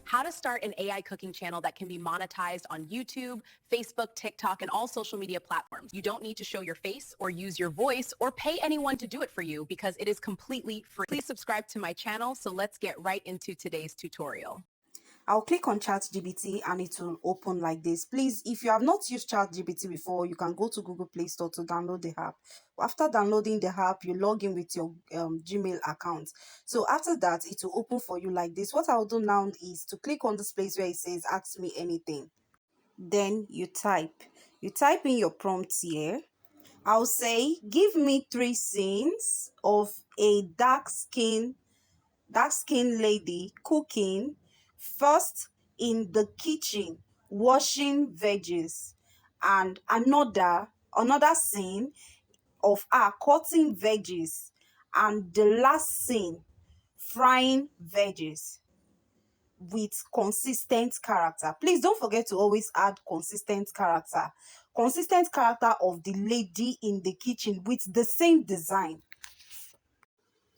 how to start an AI cooking channel that can be monetized on YouTube, Facebook, TikTok, and all social media platforms. You don't need to show your face or use your voice or pay anyone to do it for you because it is completely free. Please subscribe to my channel, so let's get right into today's tutorial. I'll click on ChatGPT and it will open like this. Please, if you have not used ChatGPT before, you can go to Google Play Store to download the app. After downloading the app, you log in with your Gmail account. So after that, it will open for you like this. What I'll do now is to click on this place where it says ask me anything. Then you type. You type in your prompt here. I'll say, give me 3 scenes of a dark-skinned lady cooking. First, in the kitchen washing veggies, and another scene of her cutting veggies, and the last scene frying veggies with consistent character. Please don't forget to always add consistent character of the lady in the kitchen with the same design.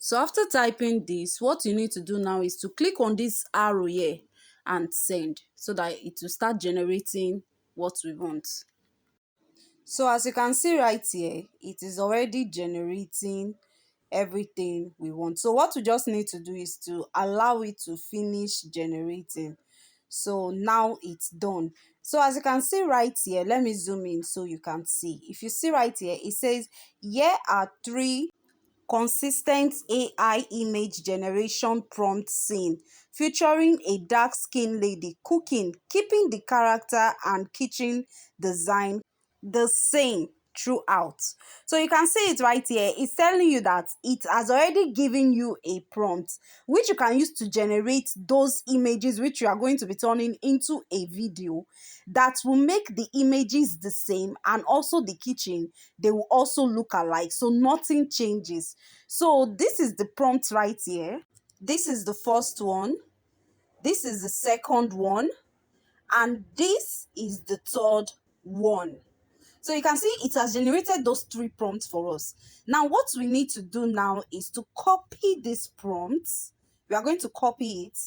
So after typing this, what you need to do now is to click on this arrow here and send, so that it will start generating what we want. So as you can see right here, it is already generating everything we want. So what we just need to do is to allow it to finish generating. So now it's done. So as you can see right here, let me zoom in so you can see. If you see right here, it says here are 3 consistent AI image generation prompt scene featuring a dark-skinned lady cooking, keeping the character and kitchen design the same throughout. So you can see it right here. It's telling you that it has already given you a prompt which you can use to generate those images which you are going to be turning into a video that will make the images the same, and also the kitchen, they will also look alike, so nothing changes. So this is the prompt right here. This is the first one, this is the second one, and this is the third one. So you can see it has generated those 3 prompts for us. Now what we need to do now is to copy these prompts. We are going to copy it.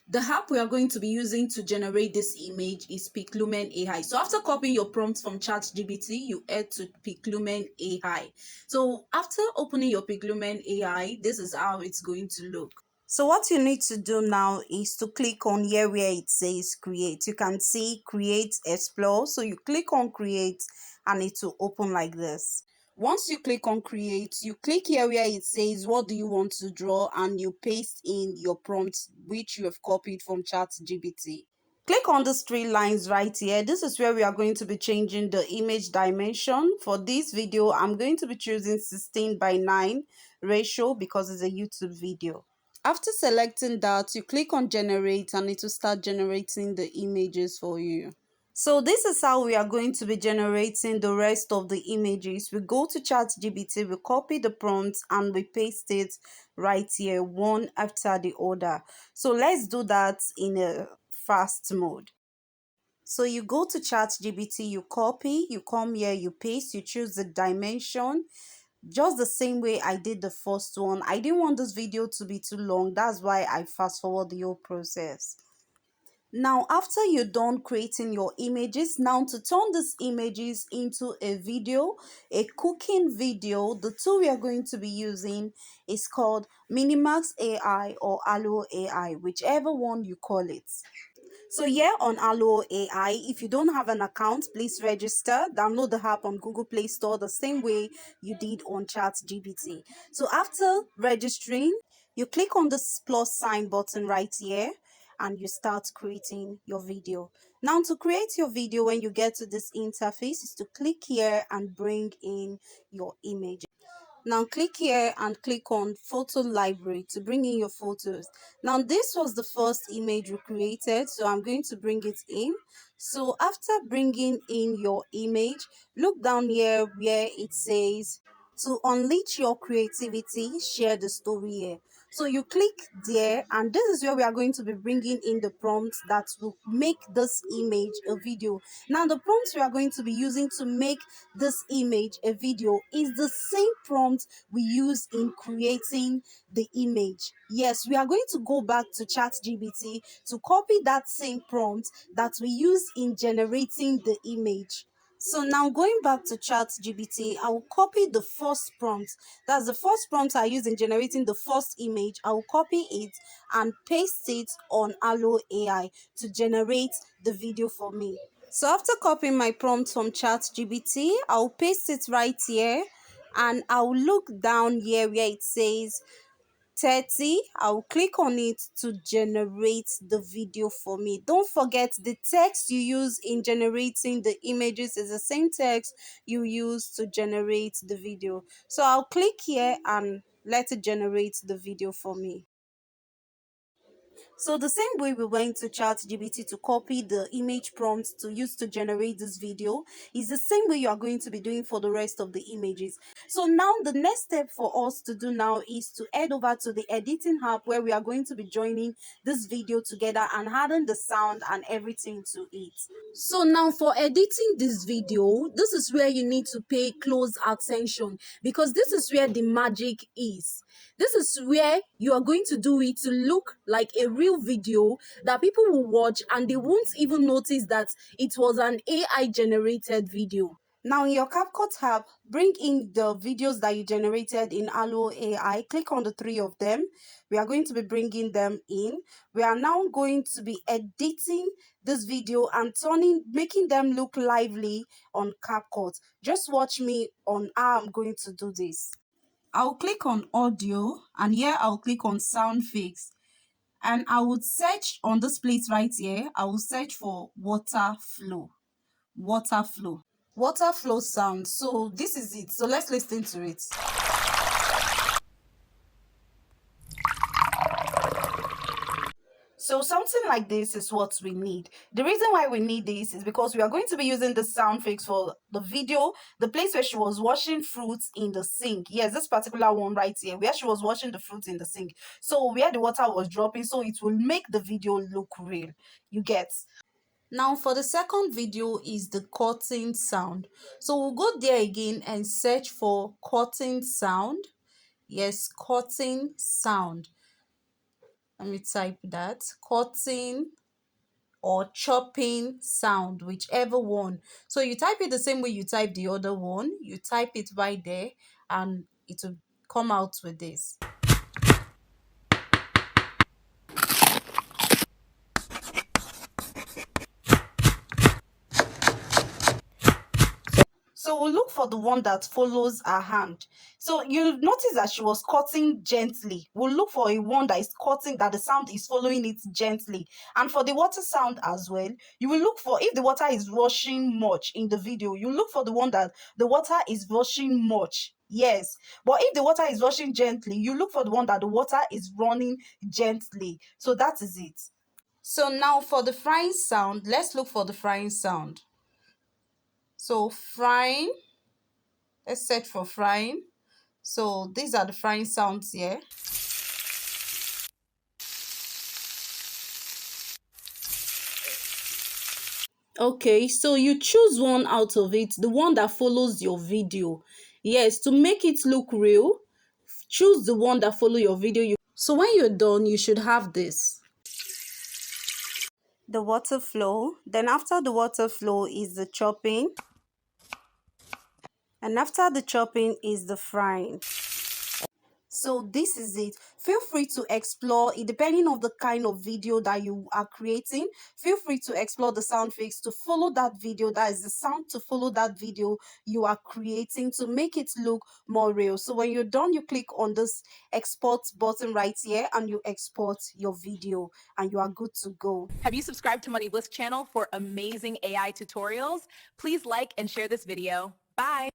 The app we are going to be using to generate this image is Piclumen AI. So after copying your prompts from ChatGPT, you head to Piclumen AI. So after opening your Piclumen AI, this is how it's going to look. So what you need to do now is to click on here where it says create. You can see create, explore. So you click on create and it will open like this. Once you click on create, you click here where it says what do you want to draw, and you paste in your prompt which you have copied from ChatGPT. Click on these 3 lines right here. This is where we are going to be changing the image dimension. For this video, I'm going to be choosing 16:9 ratio because it's a YouTube video. After selecting that, you click on generate and it will start generating the images for you. So this is how we are going to be generating the rest of the images. We go to ChatGPT, we copy the prompts and we paste it right here, one after the other. So let's do that in a fast mode. So you go to ChatGPT, you copy, you come here, you paste, you choose the dimension, just the same way I did the first one. I didn't want this video to be too long, that's why I fast forward the whole process. Now after you're done creating your images, now to turn these images into a video, a cooking video, the tool we are going to be using is called Minimax AI or Allo AI, whichever one you call it. So here on Allo AI, if you don't have an account, please register. Download the app on Google Play Store the same way you did on ChatGPT. So after registering, you click on this plus sign button right here and you start creating your video. Now to create your video, when you get to this interface, is to click here and bring in your image. Now click here and click on photo library to bring in your photos. Now this was the first image we created, so I'm going to bring it in. So after bringing in your image, look down here where it says to unleash your creativity, share the story here. So you click there, and this is where we are going to be bringing in the prompts that will make this image a video. Now the prompts we are going to be using to make this image a video is the same prompt we use in creating the image. Yes, we are going to go back to ChatGPT to copy that same prompt that we use in generating the image. So now going back to ChatGPT, I will copy the first prompt. That's the first prompt I use in generating the first image. I will copy it and paste it on Allo AI to generate the video for me. So after copying my prompt from ChatGPT, I'll paste it right here, and I'll look down here where it says 30. I'll click on it to generate the video for me. Don't forget, the text you use in generating the images is the same text you use to generate the video. So I'll click here and let it generate the video for me. So the same way we went to ChatGPT to copy the image prompt to use to generate this video is the same way you are going to be doing for the rest of the images. So now the next step for us to do now is to head over to the editing app where we are going to be joining this video together and adding the sound and everything to it. So now for editing this video, this is where you need to pay close attention, because this is where the magic is. This is where you are going to do it to look like a real video that people will watch and they won't even notice that it was an AI generated video. Now in your CapCut app, bring in the videos that you generated in Allo AI. Click on the three of them. We are going to be bringing them in. We are now going to be editing this video and making them look lively on CapCut. Just watch me on how I'm going to do this. I'll click on audio, and here I'll click on sound fix, and I would search on this place right here. I will search for water flow sound. So this is it. So let's listen to it. So something like this is what we need. The reason why we need this is because we are going to be using the sound fix for the video, the place where she was washing fruits in the sink. Yes, this particular one right here, where she was washing the fruits in the sink. So where the water was dropping, so it will make the video look real. You get? Now for the second video is the cutting sound. So we'll go there again and search for cutting sound. Yes, cutting sound. Let me type that. Cutting or chopping sound, whichever one. So you type it the same way you type the other one. You type it right there and it will come out with this. So we'll look for the one that follows her hand. So you notice that she was cutting gently. We'll look for a one that is cutting, that the sound is following it gently. And for the water sound as well, you will look for, if the water is rushing much in the video, you look for the one that the water is rushing much. Yes, but if the water is rushing gently, you look for the one that the water is running gently. So that is it. So now for the frying sound, let's look for the frying sound. So frying, let's search for frying. So these are the frying sounds here. Okay, so you choose one out of it, the one that follows your video. Yes, to make it look real, choose the one that follows your video. So when you're done, you should have this. The water flow. Then after the water flow is the chopping. And after the chopping is the frying. So this is it. Feel free to explore it depending on the kind of video that you are creating. Feel free to explore the sound fix to follow that video. That is the sound to follow that video you are creating to make it look more real. So when you're done, you click on this export button right here and you export your video and you are good to go. Have you subscribed to Money Bliss channel for amazing AI tutorials? Please like and share this video. Bye.